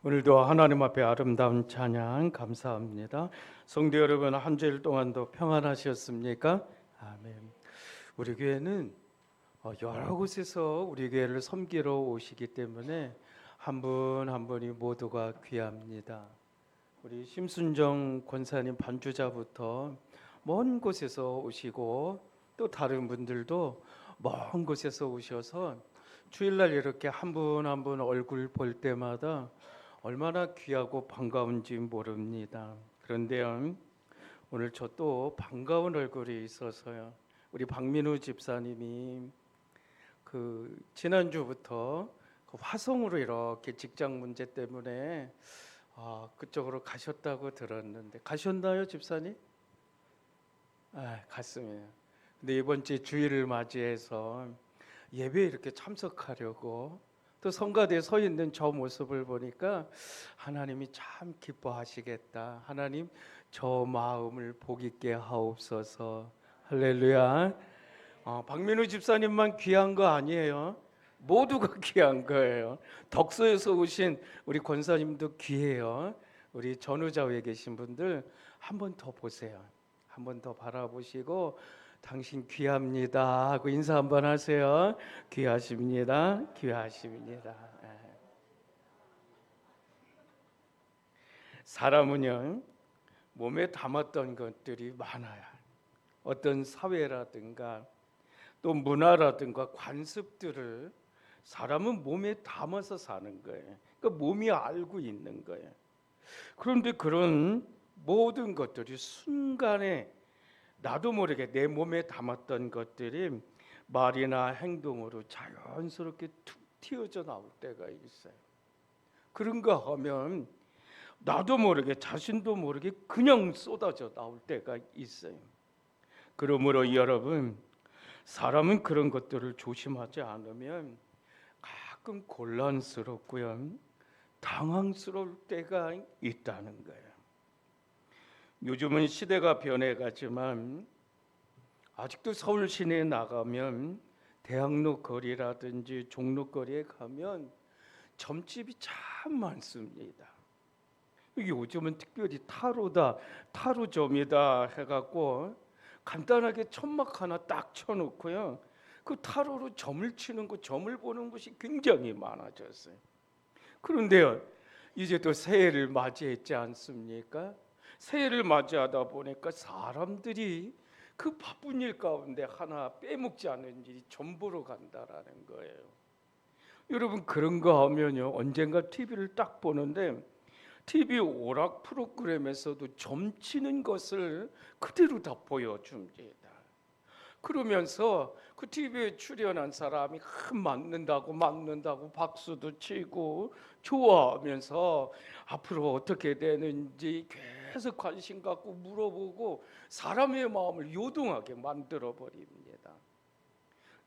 오늘도 하나님 앞에 아름다운 찬양 감사합니다. 성도 여러분, 한 주일 동안도 평안하셨습니까? 아멘. 우리 교회는 여러 곳에서 우리 교회를 섬기러 오시기 때문에 한 분 한 분이 모두가 귀합니다. 우리 심순정 권사님 반주자부터 먼 곳에서 오시고 또 다른 분들도 먼 곳에서 오셔서 주일날 이렇게 한 분 한 분 얼굴 볼 때마다 얼마나 귀하고 반가운지 모릅니다. 그런데요, 오늘 저 또 반가운 얼굴이 있어서요. 우리 박민우 집사님이 지난주부터 화성으로 이렇게 직장 문제 때문에 그쪽으로 가셨다고 들었는데 가셨나요, 집사님? 갔습니다. 근데 이번 주 주일을 맞이해서 예배에 이렇게 참석하려고 또 성가대에 서 있는 저 모습을 보니까 하나님이 참 기뻐하시겠다. 하나님 저 마음을 복 있게 하옵소서. 할렐루야. 박민우 집사님만 귀한 거 아니에요. 모두가 귀한 거예요. 덕소에서 오신 우리 권사님도 귀해요. 우리 전우자에 계신 분들 한 번 더 보세요. 한 번 더 바라보시고 당신 귀합니다 하고 인사 한번 하세요. 귀하십니다. 귀하십니다. 사람은요, 몸에 담았던 것들이 많아요. 어떤 사회라든가 또 문화라든가 관습들을 사람은 몸에 담아서 사는 거예요. 그러니까 몸이 알고 있는 거예요. 그런데 그런 모든 것들이 순간에 나도 모르게 내 몸에 담았던 것들이 말이나 행동으로 자연스럽게 툭 튀어져 나올 때가 있어요. 그런가 하면 나도 모르게 자신도 모르게 그냥 쏟아져 나올 때가 있어요. 그러므로 여러분, 사람은 그런 것들을 조심하지 않으면 가끔 곤란스럽고요, 당황스러울 때가 있다는 거예요. 요즘은 시대가 변해가지만 아직도 서울 시내에 나가면 대학로 거리라든지 종로거리에 가면 점집이 참 많습니다. 요즘은 특별히 타로점이다 해갖고 간단하게 천막 하나 딱 쳐놓고요, 그 타로로 점을 치는 거, 점을 보는 곳이 굉장히 많아졌어요. 그런데요, 이제 또 새해를 맞이했지 않습니까? 새해를 맞이하다 보니까 사람들이 그 바쁜 일 가운데 하나 빼먹지 않는 일이 점 보러 간다라는 거예요. 여러분, 그런 거 하면요, 언젠가 TV를 딱 보는데 TV 오락 프로그램에서도 점 치는 것을 그대로 다 보여줍니다. 그러면서 그 TV에 출연한 사람이 막는다고 박수도 치고 좋아하면서 앞으로 어떻게 되는지 계속 관심 갖고 물어보고 사람의 마음을 요동하게 만들어 버립니다.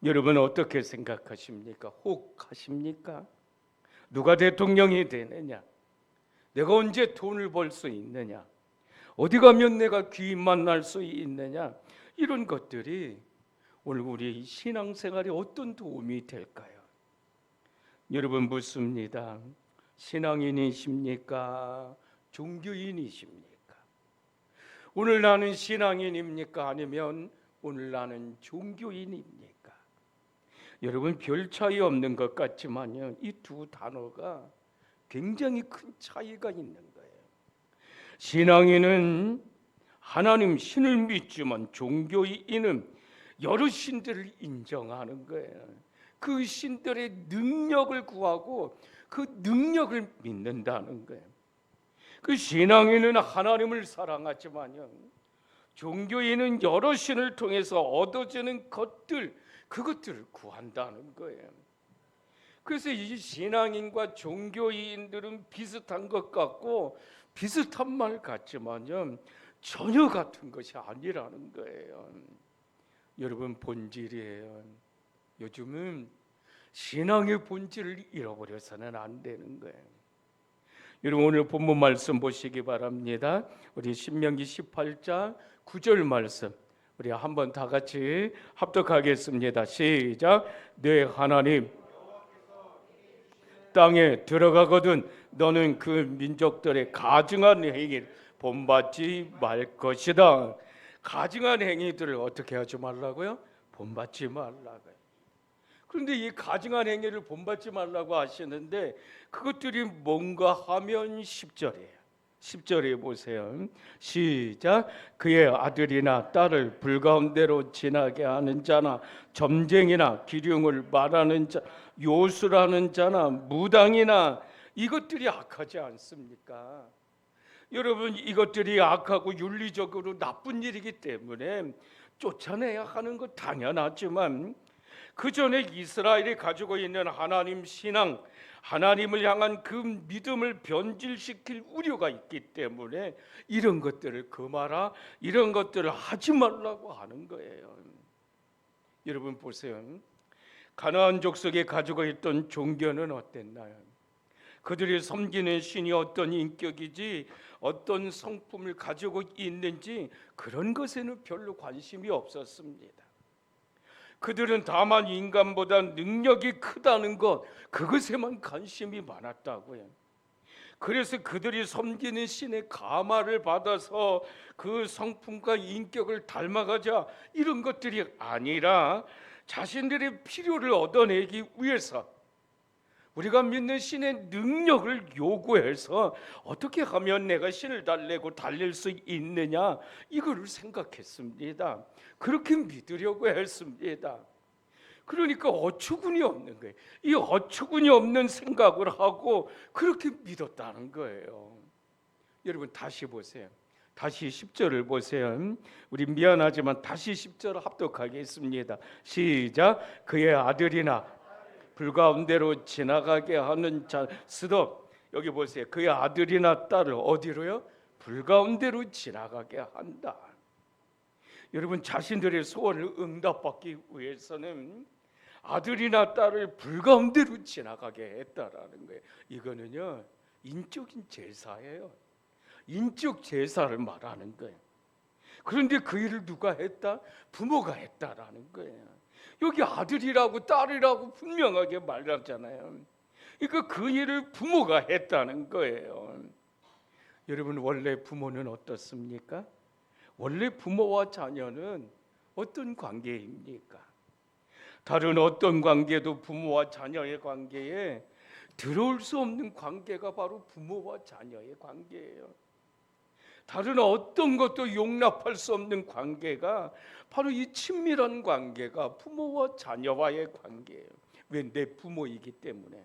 여러분 어떻게 생각하십니까? 혹하십니까? 누가 대통령이 되느냐? 내가 언제 돈을 벌 수 있느냐? 어디 가면 내가 귀인 만날 수 있느냐? 이런 것들이 오늘 우리 신앙생활에 어떤 도움이 될까요? 여러분 묻습니다. 신앙인이십니까? 종교인이십니까? 오늘 나는 신앙인입니까? 아니면 오늘 나는 종교인입니까? 여러분 별 차이 없는 것 같지만요, 이 두 단어가 굉장히 큰 차이가 있는 거예요. 신앙인은 하나님 신을 믿지만 종교인은 여러 신들을 인정하는 거예요. 그 신들의 능력을 구하고 그 능력을 믿는다는 거예요. 그 신앙인은 하나님을 사랑하지만요, 종교인은 여러 신을 통해서 얻어지는 것들, 그것들을 구한다는 거예요. 그래서 이 신앙인과 종교인들은 비슷한 것 같고 비슷한 말 같지만요, 전혀 같은 것이 아니라는 거예요. 여러분 본질이에요. 요즘은 신앙의 본질을 잃어버려서는 안 되는 거예요. 여러분 오늘 본문 말씀 보시기 바랍니다. 우리 신명기 18장 9절 말씀 우리 한번 다 같이 합독하겠습니다. 시작. 내 하나님 땅에 들어가거든 너는 그 민족들의 가증한 행위를 본받지 말 것이다. 가증한 행위들을 어떻게 하지 말라고요? 본받지 말라고요. 그런데 이 가증한 행위를 본받지 말라고 하시는데 그것들이 뭔가 하면 10절이에요. 10절에 보세요. 시작. 그의 아들이나 딸을 불가운데로 지나게 하는 자나 점쟁이나 기륭을 말하는 자, 요술하는 자나 무당이나 이것들이 악하지 않습니까? 여러분, 이것들이 악하고 윤리적으로 나쁜 일이기 때문에 쫓아내야 하는 것 당연하지만 그 전에 이스라엘이 가지고 있는 하나님 신앙, 하나님을 향한 그 믿음을 변질시킬 우려가 있기 때문에 이런 것들을 금하라, 이런 것들을 하지 말라고 하는 거예요. 여러분 보세요. 가나안 족속이 가지고 있던 종교는 어땠나요? 그들이 섬기는 신이 어떤 인격이지 어떤 성품을 가지고 있는지 그런 것에는 별로 관심이 없었습니다. 그들은 다만 인간보다 능력이 크다는 것, 그것에만 관심이 많았다고요. 그래서 그들이 섬기는 신의 감화를 받아서 그 성품과 인격을 닮아가자 이런 것들이 아니라 자신들의 필요를 얻어내기 위해서 우리가 믿는 신의 능력을 요구해서 어떻게 하면 내가 신을 달래고 달랠 수 있느냐 이거를 생각했습니다. 그렇게 믿으려고 했습니다. 그러니까 어처구니 없는 거예요. 이 어처구니 없는 생각을 하고 그렇게 믿었다는 거예요. 여러분 다시 보세요. 다시 10절을 보세요. 우리 미안하지만 다시 10절 합독하겠습니다. 시작. 그의 아들이나 불가운데로 지나가게 하는 자 스톱. 여기 보세요. 그의 아들이나 딸을 어디로요? 불가운데로 지나가게 한다. 여러분 자신들의 소원을 응답받기 위해서는 아들이나 딸을 불가운데로 지나가게 했다라는 거예요. 이거는요 인적인 제사예요. 인적 제사를 말하는 거예요. 그런데 그 일을 누가 했다? 부모가 했다라는 거예요. 여기 아들이라고 딸이라고 분명하게 말하잖아요. 그러니까 그 일을 부모가 했다는 거예요. 여러분 원래 부모는 어떻습니까? 원래 부모와 자녀는 어떤 관계입니까? 다른 어떤 관계도 부모와 자녀의 관계에 들어올 수 없는 관계가 바로 부모와 자녀의 관계예요. 다른 어떤 것도 용납할 수 없는 관계가 바로 이 친밀한 관계가 부모와 자녀와의 관계예요. 왜? 내 부모이기 때문에.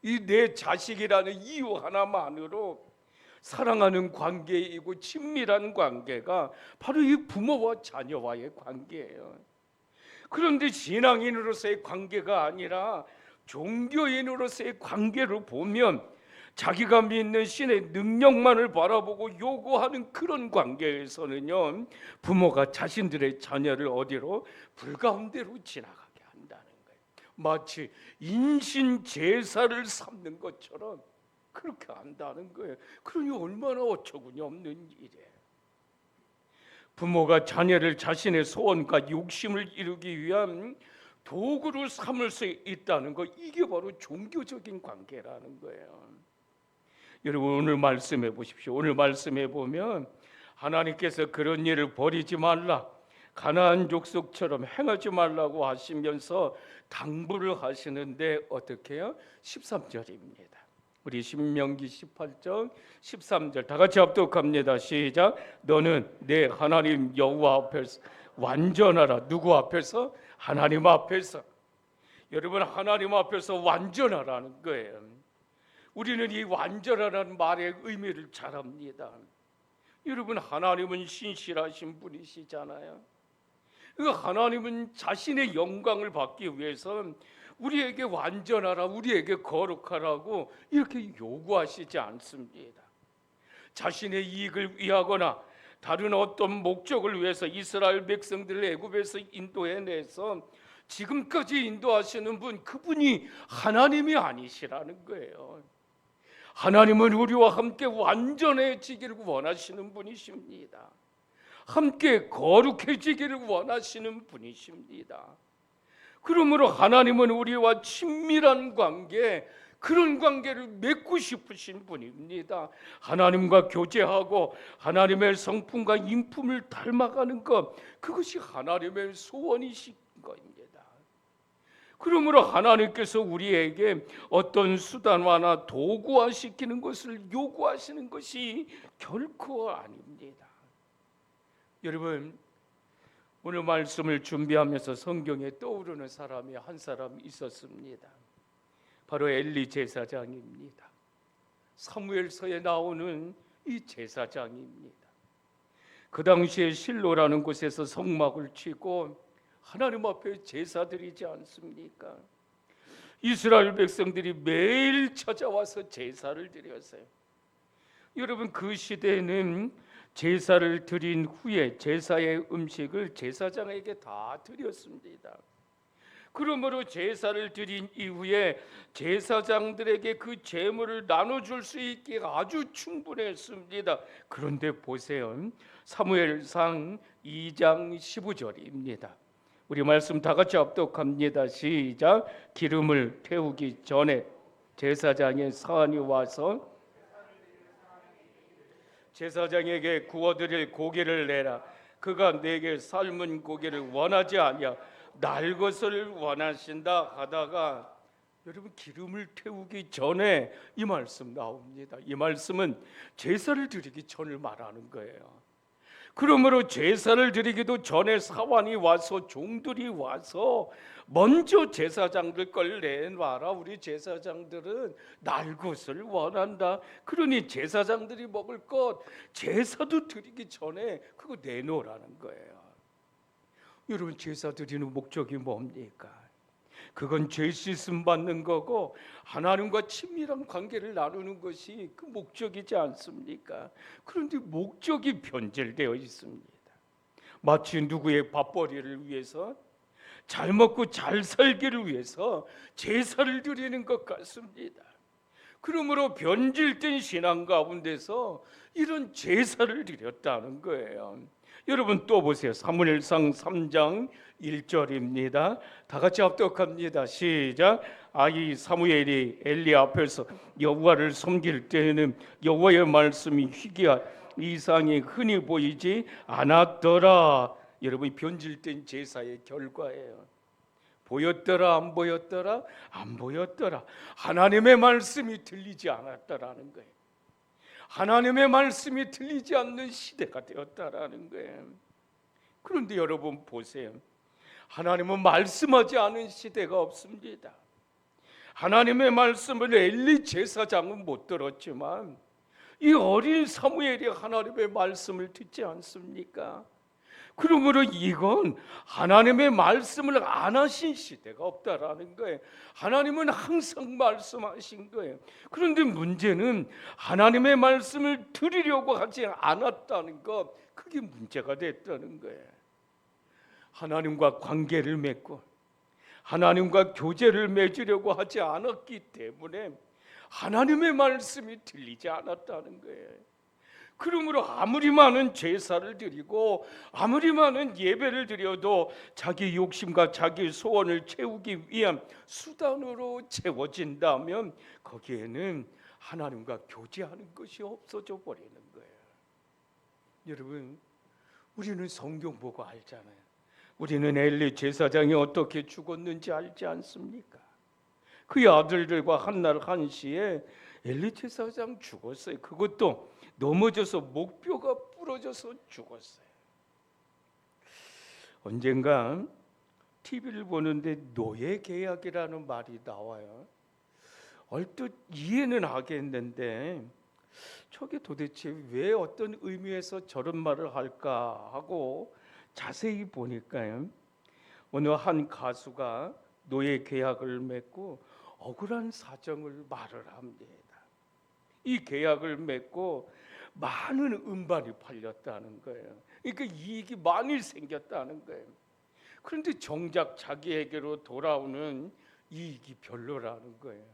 이 내 자식이라는 이유 하나만으로 사랑하는 관계이고 친밀한 관계가 바로 이 부모와 자녀와의 관계예요. 그런데 신앙인으로서의 관계가 아니라 종교인으로서의 관계를 보면 자기가 믿는 신의 능력만을 바라보고 요구하는 그런 관계에서는요 부모가 자신들의 자녀를 어디로? 불가운데로 지나가게 한다는 거예요. 마치 인신 제사를 삼는 것처럼 그렇게 한다는 거예요. 그러니 얼마나 어처구니 없는 일이에요. 부모가 자녀를 자신의 소원과 욕심을 이루기 위한 도구로 삼을 수 있다는 것, 이게 바로 종교적인 관계라는 거예요. 여러분 오늘 말씀해 보십시오. 오늘 말씀해 보면 하나님께서 그런 일을 버리지 말라, 가나안 족속처럼 행하지 말라고 하시면서 당부를 하시는데 어떻게 해요? 13절입니다. 우리 신명기 18장 13절 다 같이 합독합니다. 시작. 너는 내 하나님 여호와 앞에서 완전하라. 누구 앞에서? 하나님 앞에서. 여러분 하나님 앞에서 완전하라는 거예요. 우리는 이 완전하라는 말의 의미를 잘 압니다. 여러분 하나님은 신실하신 분이시잖아요. 하나님은 자신의 영광을 받기 위해서 우리에게 완전하라, 우리에게 거룩하라고 이렇게 요구하시지 않습니다. 자신의 이익을 위하거나 다른 어떤 목적을 위해서 이스라엘 백성들을 애굽에서 인도해내서 지금까지 인도하시는 분, 그분이 하나님이 아니시라는 거예요. 하나님은 우리와 함께 완전해지기를 원하시는 분이십니다. 함께 거룩해지기를 원하시는 분이십니다. 그러므로 하나님은 우리와 친밀한 관계, 그런 관계를 맺고 싶으신 분입니다. 하나님과 교제하고 하나님의 성품과 인품을 닮아가는 것, 그것이 하나님의 소원이신 것입니다. 그러므로 하나님께서 우리에게 어떤 수단화나 도구화시키는 것을 요구하시는 것이 결코 아닙니다. 여러분, 오늘 말씀을 준비하면서 성경에 떠오르는 사람이 한 사람 있었습니다. 바로 엘리 제사장입니다. 사무엘서에 나오는 이 제사장입니다. 그 당시에 실로라는 곳에서 성막을 치고 하나님 앞에 제사 드리지 않습니까? 이스라엘 백성들이 매일 찾아와서 제사를 드렸어요. 여러분, 그 시대에는 제사를 드린 후에 제사의 음식을 제사장에게 다 드렸습니다. 그러므로 제사를 드린 이후에 제사장들에게 그 제물을 나눠줄 수 있게 아주 충분했습니다. 그런데 보세요, 사무엘상 2장 15절입니다. 우리 말씀 다 같이 합독합니다. 시작. 기름을 태우기 전에 제사장의 사환이 와서 제사장에게 구워드릴 고기를 내라. 그가 내게 삶은 고기를 원하지 아니하 날 것을 원하신다 하다가, 여러분, 기름을 태우기 전에 이 말씀 나옵니다. 이 말씀은 제사를 드리기 전을 말하는 거예요. 그러므로 제사를 드리기도 전에 사환이 와서, 종들이 와서 먼저 제사장들 걸 내놔라. 우리 제사장들은 날 것을 원한다. 그러니 제사장들이 먹을 것 제사도 드리기 전에 그거 내놓으라는 거예요. 여러분, 제사 드리는 목적이 뭡니까? 그건 죄 씻음 받는 거고 하나님과 친밀한 관계를 나누는 것이 그 목적이지 않습니까? 그런데 목적이 변질되어 있습니다. 마치 누구의 밥벌이를 위해서, 잘 먹고 잘 살기를 위해서 제사를 드리는 것 같습니다. 그러므로 변질된 신앙 가운데서 이런 제사를 드렸다는 거예요. 여러분, 또 보세요. 사무엘상 3장 1절입니다. 다 같이 합독합니다. 시작. 아이 사무엘이 엘리 앞에서 여호와를 섬길 때에는 여호와의 말씀이 희귀한 이상이 흔히 보이지 않았더라. 여러분, 변질된 제사의 결과예요. 보였더라 안 보였더라? 안 보였더라. 하나님의 말씀이 들리지 않았다라는 거예요. 하나님의 말씀이 들리지 않는 시대가 되었다라는 거예요. 그런데 여러분 보세요. 하나님은 말씀하지 않은 시대가 없습니다. 하나님의 말씀을 엘리 제사장은 못 들었지만 이 어린 사무엘이 하나님의 말씀을 듣지 않습니까? 그러므로 이건 하나님의 말씀을 안 하신 시대가 없다라는 거예요. 하나님은 항상 말씀하신 거예요. 그런데 문제는 하나님의 말씀을 들으려고 하지 않았다는 것, 그게 문제가 됐다는 거예요. 하나님과 관계를 맺고 하나님과 교제를 맺으려고 하지 않았기 때문에 하나님의 말씀이 들리지 않았다는 거예요. 그러므로 아무리 많은 제사를 드리고 아무리 많은 예배를 드려도 자기 욕심과 자기 소원을 채우기 위한 수단으로 채워진다면 거기에는 하나님과 교제하는 것이 없어져 버리는 거예요. 여러분, 우리는 성경 보고 알잖아요. 우리는 엘리 제사장이 어떻게 죽었는지 알지 않습니까? 그의 아들들과 한날 한시에 엘리 제사장 죽었어요. 그것도 넘어져서 목뼈가 부러져서 죽었어요. 언젠가 TV를 보는데 노예 계약이라는 말이 나와요. 얼뜻 이해는 하겠는데 저게 도대체 왜 어떤 의미에서 저런 말을 할까 하고 자세히 보니까요, 어느 한 가수가 노예 계약을 맺고 억울한 사정을 말을 합니다. 이 계약을 맺고 많은 음반이 팔렸다는 거예요. 그러니까 이익이 많이 생겼다는 거예요. 그런데 정작 자기에게로 돌아오는 이익이 별로라는 거예요.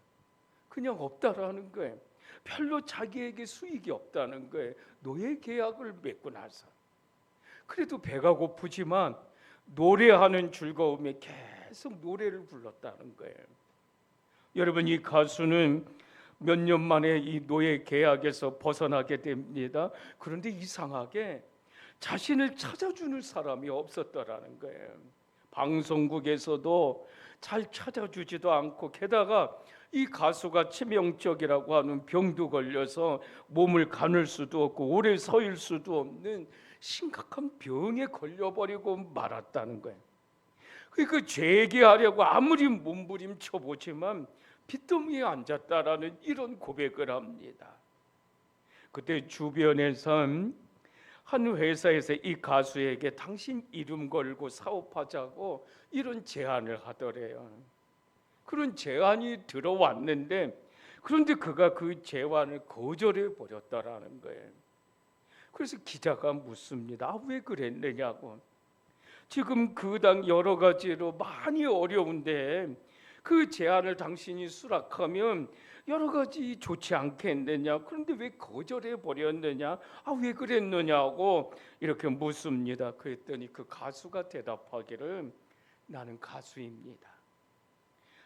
그냥 없다라는 거예요. 별로 자기에게 수익이 없다는 거예요. 노예 계약을 맺고 나서. 그래도 배가 고프지만 노래하는 즐거움에 계속 노래를 불렀다는 거예요. 여러분, 이 가수는 몇 년 만에 이 노예 계약에서 벗어나게 됩니다. 그런데 이상하게 자신을 찾아주는 사람이 없었더라는 거예요. 방송국에서도 잘 찾아주지도 않고, 게다가 이 가수가 치명적이라고 하는 병도 걸려서 몸을 가눌 수도 없고 오래 서 있을 수도 없는 심각한 병에 걸려버리고 말았다는 거예요. 그 재기하려고 아무리 몸부림쳐 보지만 빚더미에 앉았다라는 이런 고백을 합니다. 그때 주변에선 한 회사에서 이 가수에게 당신 이름 걸고 사업하자고 이런 제안을 하더래요. 그런 제안이 들어왔는데, 그런데 그가 그 제안을 거절해 버렸다라는 거예요. 그래서 기자가 묻습니다. 왜 그랬느냐고. 지금 그 당 여러 가지로 많이 어려운데 그 제안을 당신이 수락하면 여러 가지 좋지 않겠느냐. 그런데 왜 거절해 버렸느냐? 왜 그랬느냐고 이렇게 묻습니다. 그랬더니 그 가수가 대답하기를, 나는 가수입니다.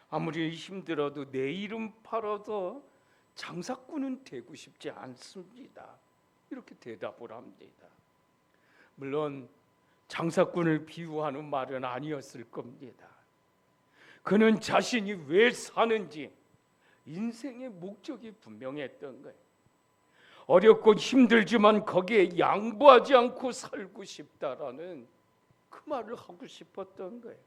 아무리 힘들어도 내 이름 팔아도 장사꾼은 되고 싶지 않습니다. 이렇게 대답을 합니다. 물론 장사꾼을 비유하는 말은 아니었을 겁니다. 그는 자신이 왜 사는지 인생의 목적이 분명했던 거예요. 어렵고 힘들지만 거기에 양보하지 않고 살고 싶다라는 그 말을 하고 싶었던 거예요.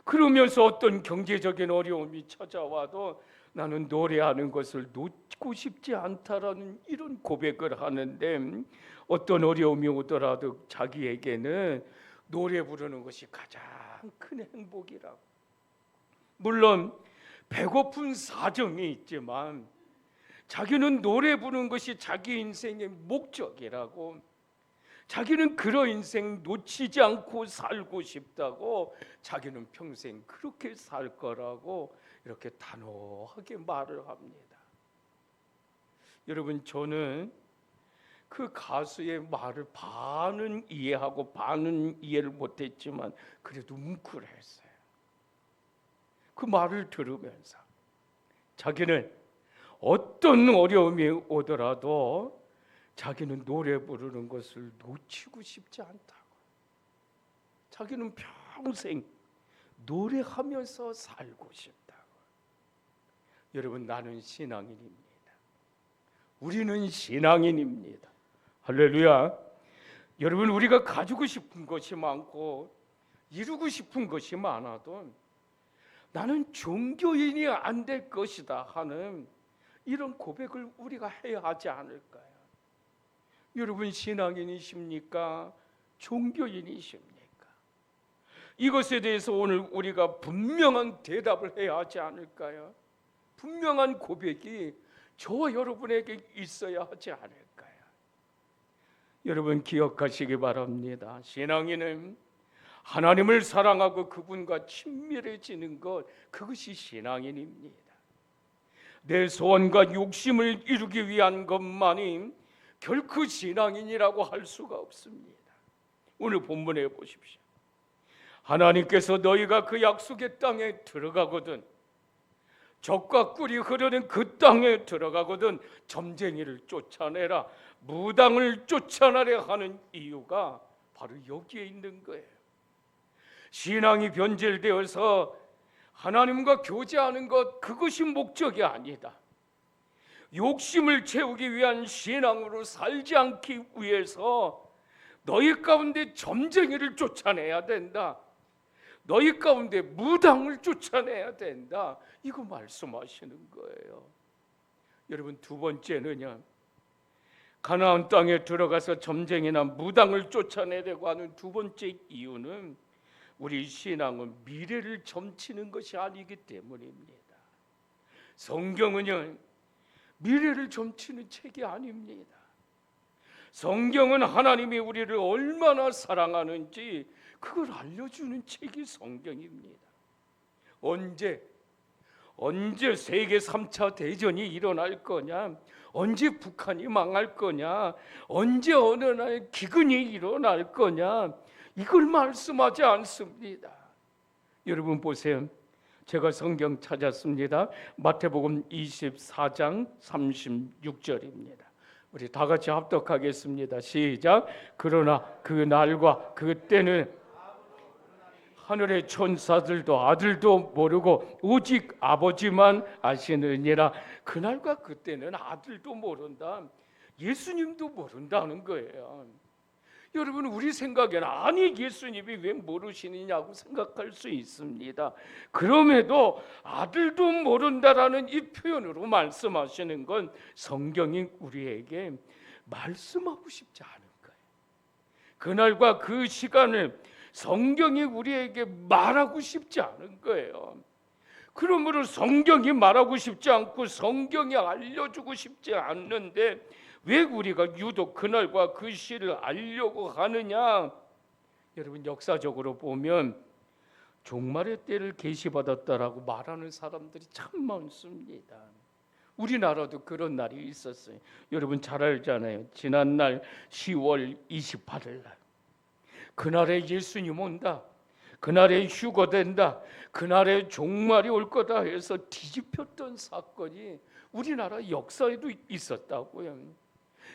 그러면서 어떤 경제적인 어려움이 찾아와도 나는 노래하는 것을 놓고 싶지 않다라는 이런 고백을 하는데, 어떤 어려움이 오더라도 자기에게는 노래 부르는 것이 가장 큰 행복이라고. 물론 배고픈 사정이 있지만 자기는 노래 부르는 것이 자기 인생의 목적이라고, 자기는 그런 인생 놓치지 않고 살고 싶다고, 자기는 평생 그렇게 살 거라고 이렇게 단호하게 말을 합니다. 여러분, 저는 그 가수의 말을 반은 이해하고 반은 이해를 못했지만 그래도 뭉클했어요. 그 말을 들으면서 자기는 어떤 어려움이 오더라도 자기는 노래 부르는 것을 놓치고 싶지 않다고. 자기는 평생 노래하면서 살고 싶다고. 여러분, 나는 신앙인입니다. 우리는 신앙인입니다. 할렐루야. 여러분, 우리가 가지고 싶은 것이 많고 이루고 싶은 것이 많아도 나는 종교인이 안 될 것이다 하는 이런 고백을 우리가 해야 하지 않을까요? 여러분, 신앙인이십니까? 종교인이십니까? 이것에 대해서 오늘 우리가 분명한 대답을 해야 하지 않을까요? 분명한 고백이 저와 여러분에게 있어야 하지 않을까요? 여러분, 기억하시기 바랍니다. 신앙인은 하나님을 사랑하고 그분과 친밀해지는 것, 그것이 신앙인입니다. 내 소원과 욕심을 이루기 위한 것만이 결코 신앙인이라고 할 수가 없습니다. 오늘 본문에 보십시오. 하나님께서 너희가 그 약속의 땅에 들어가거든, 젖과 꿀이 흐르는 그 땅에 들어가거든 점쟁이를 쫓아내라, 무당을 쫓아내라 하는 이유가 바로 여기에 있는 거예요. 신앙이 변질되어서 하나님과 교제하는 것, 그것이 목적이 아니다. 욕심을 채우기 위한 신앙으로 살지 않기 위해서 너희 가운데 점쟁이를 쫓아내야 된다. 너희 가운데 무당을 쫓아내야 된다. 이거 말씀하시는 거예요. 여러분, 두 번째는요, 가나안 땅에 들어가서 점쟁이나 무당을 쫓아내려고 하는 두 번째 이유는 우리 신앙은 미래를 점치는 것이 아니기 때문입니다. 성경은요, 미래를 점치는 책이 아닙니다. 성경은 하나님이 우리를 얼마나 사랑하는지 그걸 알려주는 책이 성경입니다. 언제 세계 3차 대전이 일어날 거냐, 언제 북한이 망할 거냐, 언제 어느 날 기근이 일어날 거냐, 이걸 말씀하지 않습니다. 여러분 보세요. 제가 성경 찾았습니다. 마태복음 24장 36절입니다. 우리 다 같이 합독하겠습니다. 시작. 그러나 그 날과 그 때는 하늘의 천사들도 아들도 모르고 오직 아버지만 아시느니라. 그날과 그때는 아들도 모른다, 예수님도 모른다는 거예요. 여러분, 우리 생각에는 아니 예수님이 왜 모르시느냐고 생각할 수 있습니다. 그럼에도 아들도 모른다라는 이 표현으로 말씀하시는 건 성경이 우리에게 말씀하고 싶지 않은 거예요. 그날과 그 시간을 성경이 우리에게 말하고 싶지 않은 거예요. 그러므로 성경이 말하고 싶지 않고 성경이 알려주고 싶지 않는데 왜 우리가 유독 그날과 그 시를 알려고 하느냐? 여러분, 역사적으로 보면 종말의 때를 계시받았다라고 말하는 사람들이 참 많습니다. 우리나라도 그런 날이 있었어요. 여러분 잘 알잖아요. 지난날 10월 28일 날 그날에 예수님 온다, 그날에 휴거된다, 그날에 종말이 올 거다 해서 뒤집혔던 사건이 우리나라 역사에도 있었다고요.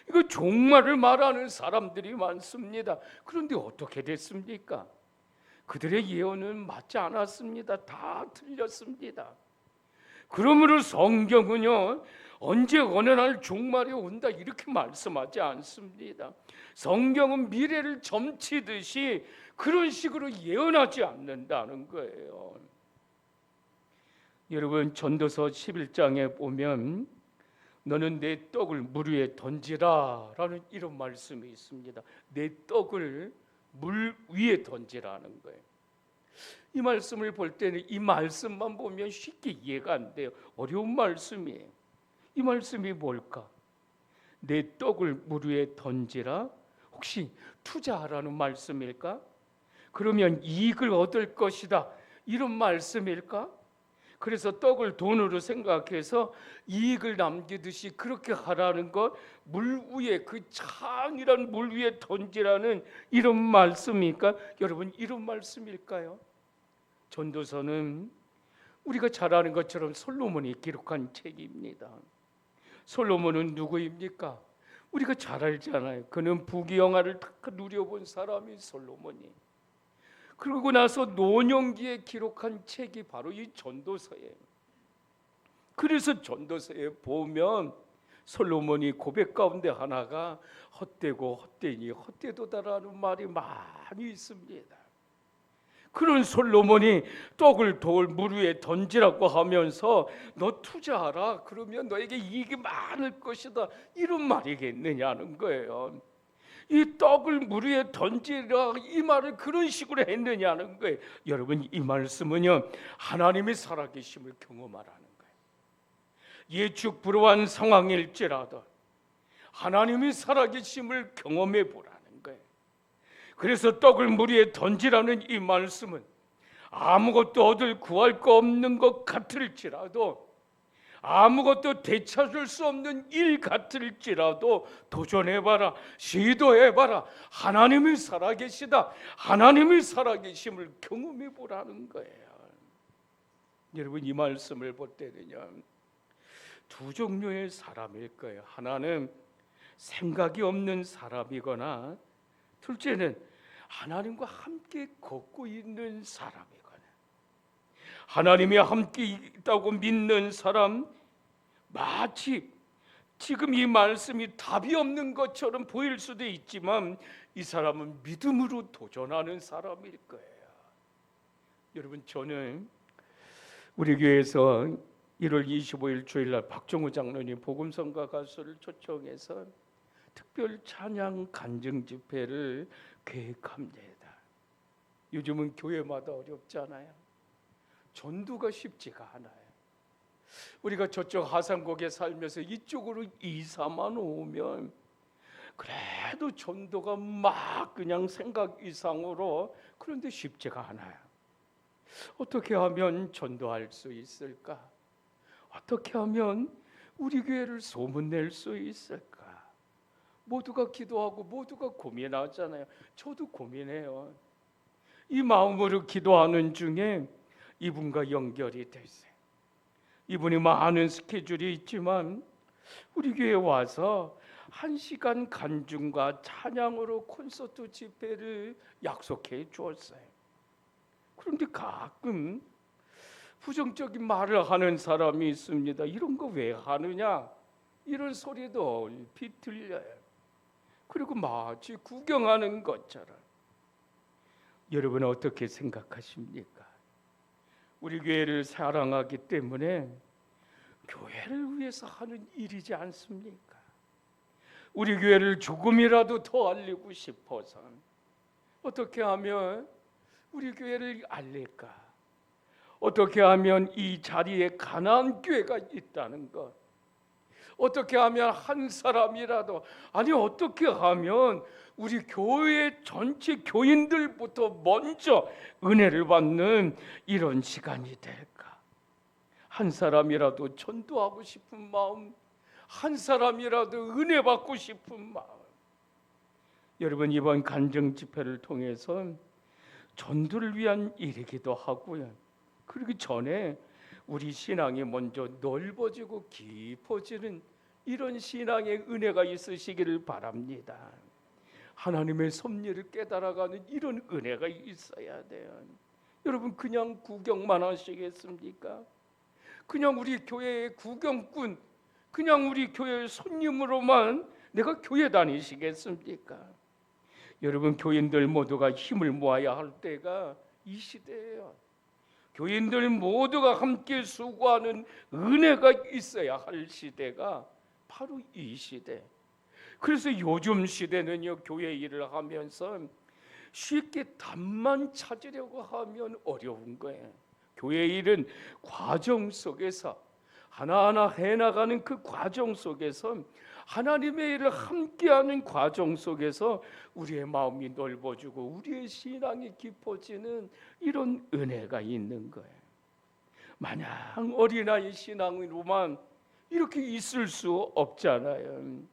이거 종말을 말하는 사람들이 많습니다. 그런데 어떻게 됐습니까? 그들의 예언은 맞지 않았습니다. 다 틀렸습니다. 그러므로 성경은요, 언제 어느 날 종말이 온다 이렇게 말씀하지 않습니다. 성경은 미래를 점치듯이 그런 식으로 예언하지 않는다는 거예요. 여러분, 전도서 11장에 보면 너는 내 떡을 물 위에 던지라 라는 이런 말씀이 있습니다. 내 떡을 물 위에 던지라는 거예요. 이 말씀을 볼 때는 이 말씀만 보면 쉽게 이해가 안 돼요. 어려운 말씀이에요. 이 말씀이 뭘까? 내 떡을 물 위에 던지라? 혹시 투자하라는 말씀일까? 그러면 이익을 얻을 것이다, 이런 말씀일까? 그래서 떡을 돈으로 생각해서 이익을 남기듯이 그렇게 하라는 것, 물 위에, 그 찬이란 물 위에 던지라는 이런 말씀입니까? 여러분, 이런 말씀일까요? 전도서는 우리가 잘 아는 것처럼 솔로몬이 기록한 책입니다. 솔로몬은 누구입니까? 우리가 잘 알잖아요. 그는 부귀영화를 다 누려본 사람이 솔로몬이. 그러고 나서 노년기에 기록한 책이 바로 이 전도서예요. 그래서 전도서에 보면 솔로몬이 고백 가운데 하나가 헛되고 헛되니 헛되도다라는 말이 많이 있습니다. 그런 솔로몬이 떡을 돌 물 위에 던지라고 하면서 너 투자하라, 그러면 너에게 이익이 많을 것이다, 이런 말이겠느냐는 거예요. 이 떡을 물 위에 던지라, 이 말을 그런 식으로 했느냐는 거예요. 여러분, 이 말씀은요, 하나님의 살아계심을 경험하라는 거예요. 예측 불허한 상황일지라도 하나님의 살아계심을 경험해 보라는 거예요. 그래서 떡을 물 위에 던지라는 이 말씀은 아무것도 얻을 구할 거 없는 것 같을지라도, 아무것도 되찾을 수 없는 일 같을지라도 도전해봐라, 시도해봐라. 하나님이 살아계시다, 하나님이 살아계심을 경험해보라는 거예요. 여러분, 이 말씀을 볼 때는요, 두 종류의 사람일 거예요. 하나는 생각이 없는 사람이거나, 둘째는 하나님과 함께 걷고 있는 사람이거나. 하나님이 함께 있다고 믿는 사람, 마치 지금 이 말씀이 답이 없는 것처럼 보일 수도 있지만 이 사람은 믿음으로 도전하는 사람일 거예요. 여러분, 저는 우리 교회에서 1월 25일 주일날 박정우 장로님 복음성가 가수를 초청해서 특별 찬양 간증 집회를 계획합니다. 요즘은 교회마다 어렵잖아요. 전도가 쉽지가 않아요. 우리가 저쪽 하산곡에 살면서 이쪽으로 이사만 오면 그래도 전도가 막 그냥 생각 이상으로, 그런데 쉽지가 않아요. 어떻게 하면 전도할 수 있을까? 어떻게 하면 우리 교회를 소문낼 수 있을까? 모두가 기도하고 모두가 고민하잖아요. 저도 고민해요. 이 마음으로 기도하는 중에 이분과 연결이 됐어요. 이분이 많은 스케줄이 있지만 우리 교회에 와서 1시간 간증과 찬양으로 콘서트 집회를 약속해 주었어요. 그런데 가끔 부정적인 말을 하는 사람이 있습니다. 이런 거 왜 하느냐? 이런 소리도 얼핏 들려요. 그리고 마치 구경하는 것처럼. 여러분은 어떻게 생각하십니까? 우리 교회를 사랑하기 때문에 교회를 위해서 하는 일이지 않습니까? 우리 교회를 조금이라도 더 알리고 싶어서 어떻게 하면 우리 교회를 알릴까? 어떻게 하면 이 자리에 가나안 교회가 있다는 것, 어떻게 하면 한 사람이라도, 아니 어떻게 하면 우리 교회 전체 교인들부터 먼저 은혜를 받는 이런 시간이 될까? 한 사람이라도 전도하고 싶은 마음, 한 사람이라도 은혜 받고 싶은 마음. 여러분, 이번 간증 집회를 통해서 전도를 위한 일이기도 하고요. 그러기 전에 우리 신앙이 먼저 넓어지고 깊어지는 이런 신앙의 은혜가 있으시기를 바랍니다. 하나님의 섭리를 깨달아가는 이런 은혜가 있어야 돼요. 여러분, 그냥 구경만 하시겠습니까? 그냥 우리 교회의 구경꾼, 그냥 우리 교회의 손님으로만 내가 교회 다니시겠습니까? 여러분, 교인들 모두가 힘을 모아야 할 때가 이 시대예요. 교인들 모두가 함께 수고하는 은혜가 있어야 할 시대가 바로 이 시대. 그래서 요즘 시대는요, 교회 일을 하면서 쉽게 답만 찾으려고 하면 어려운 거예요. 교회 일은 과정 속에서 하나하나 해나가는 그 과정 속에서, 하나님의 일을 함께하는 과정 속에서 우리의 마음이 넓어지고 우리의 신앙이 깊어지는 이런 은혜가 있는 거예요. 마냥 어린아이 신앙으로만 이렇게 있을 수 없잖아요.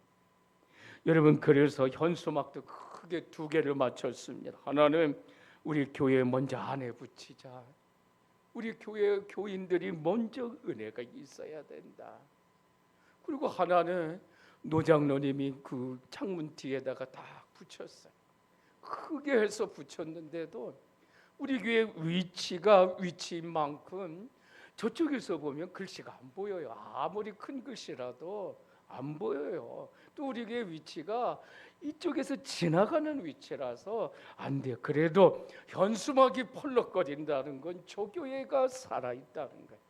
여러분, 그래서 현수막도 크게 2개를 맞췄습니다. 하나는 우리 교회에 먼저 안에 붙이자. 우리 교회 교인들이 먼저 은혜가 있어야 된다. 그리고 하나는 노장로님이 그 창문 뒤에다가 다 붙였어요. 크게 해서 붙였는데도 우리 교회 위치가 위치인 만큼 저쪽에서 보면 글씨가 안 보여요. 아무리 큰 글씨라도 안 보여요. 또 우리 교회 위치가 이쪽에서 지나가는 위치라서 안 돼요. 그래도 현수막이 펄럭거린다는 건 저 교회가 살아있다는 거예요.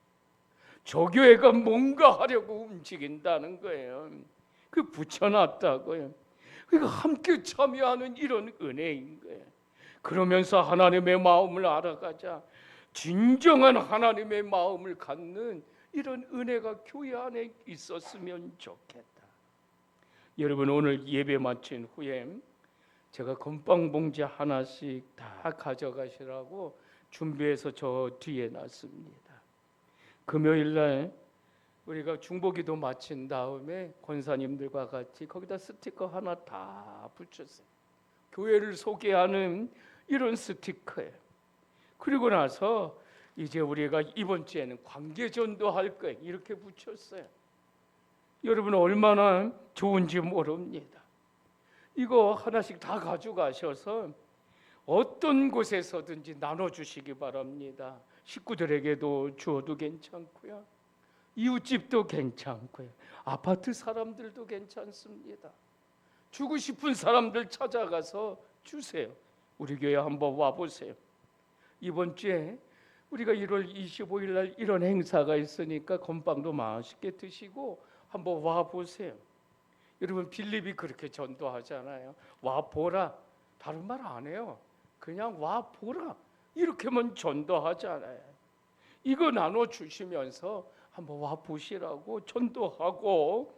저 교회가 뭔가 하려고 움직인다는 거예요. 그 붙여놨다고요. 그러니까 함께 참여하는 이런 은혜인 거예요. 그러면서 하나님의 마음을 알아가자. 진정한 하나님의 마음을 갖는 이런 은혜가 교회 안에 있었으면 좋겠다. 여러분, 오늘 예배 마친 후에 제가 건빵 봉지 하나씩 다 가져가시라고 준비해서 저 뒤에 놨습니다. 금요일 날 우리가 중보기도 마친 다음에 권사님들과 같이 거기다 스티커 하나 다 붙였어요. 교회를 소개하는 이런 스티커예요. 그리고 나서 이제 우리가 이번 주에는 관계전도 할 거예요. 이렇게 붙였어요. 여러분, 얼마나 좋은지 모릅니다. 이거 하나씩 다 가져가셔서 어떤 곳에서든지 나눠주시기 바랍니다. 식구들에게도 주어도 괜찮고요, 이웃집도 괜찮고요, 아파트 사람들도 괜찮습니다. 주고 싶은 사람들 찾아가서 주세요. 우리 교회 한번 와보세요. 이번 주에 우리가 1월 25일 날 이런 행사가 있으니까 건빵도 맛있게 드시고 한번 와보세요. 여러분, 빌립이 그렇게 전도하잖아요. 와보라. 다른 말 안 해요. 그냥 와보라. 이렇게만 전도하잖아요. 이거 나눠주시면서 한번 와보시라고 전도하고,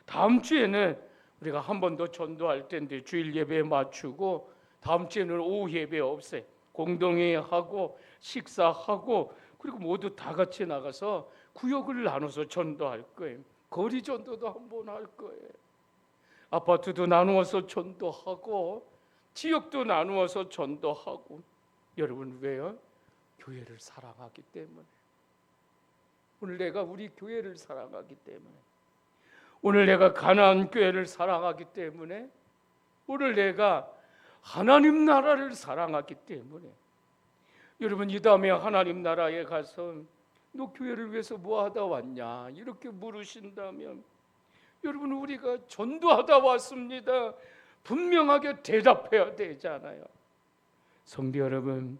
다음 주에는 우리가 한 번 더 전도할 텐데 주일 예배 맞추고 다음 주에는 오후 예배 없어요. 공동회하고 식사하고 그리고 모두 다 같이 나가서 구역을 나눠서 전도할 거예요. 거리 전도도 한번 할 거예요. 아파트도 나누어서 전도하고 지역도 나누어서 전도하고. 여러분, 왜요? 교회를 사랑하기 때문에, 오늘 내가 우리 교회를 사랑하기 때문에, 오늘 내가 가나안 교회를 사랑하기 때문에, 오늘 내가 하나님 나라를 사랑하기 때문에, 여러분 이 다음에 하나님 나라에 가서 너 교회를 위해서 뭐 하다 왔냐 이렇게 물으신다면, 여러분 우리가 전도하다 왔습니다 분명하게 대답해야 되잖아요. 성도 여러분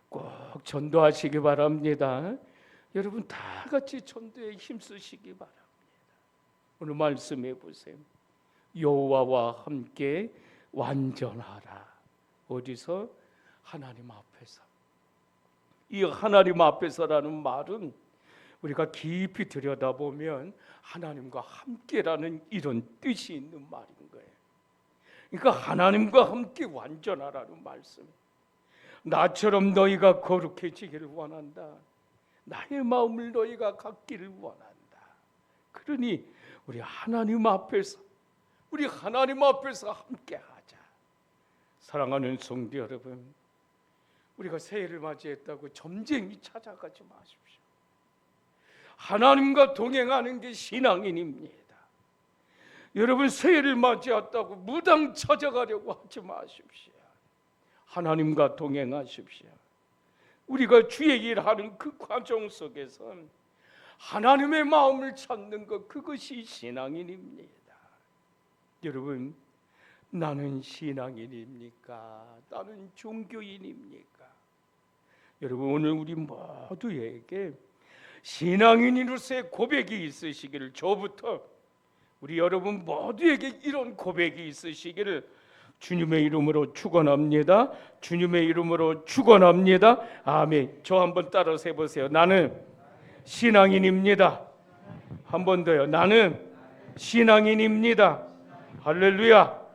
꼭 전도하시기 바랍니다. 여러분 다 같이 전도에 힘쓰시기 바랍니다. 오늘 말씀해 보세요. 여호와와 함께 완전하라. 어디서? 하나님 앞에서. 이 하나님 앞에서라는 말은 우리가 깊이 들여다보면 하나님과 함께라는 이런 뜻이 있는 말인 거예요. 그러니까 하나님과 함께 완전하라는 말씀. 나처럼 너희가 거룩해지기를 원한다. 나의 마음을 너희가 갖기를 원한다. 그러니 우리 하나님 앞에서 함께 하자. 사랑하는 성도 여러분, 우리가 새해를 맞이했다고 점쟁이 찾아가지 마십시오. 하나님과 동행하는 게 신앙인입니다. 여러분 새해를 맞이했다고 무당 찾아가려고 하지 마십시오. 하나님과 동행하십시오. 우리가 주의 일하는 그 과정 속에서 하나님의 마음을 찾는 것, 그것이 신앙인입니다. 여러분 나는 신앙인입니까? 나는 종교인입니까? 여러분 오늘 우리 모두에게 신앙인으로서의 고백이 있으시기를, 저부터 우리 여러분 모두에게 이런 고백이 있으시기를 주님의 이름으로 축원합니다. 주님의 이름으로 축원합니다. 아멘. 저 한번 따라서 해보세요. 나는 신앙인입니다. 한 번 더요. 나는 신앙인입니다. 할렐루야.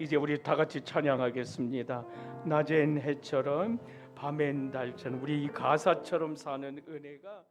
이제 우리 다 같이 찬양하겠습니다. 낮엔 해처럼 밤엔 달처럼 우리 이 가사처럼 사는 은혜가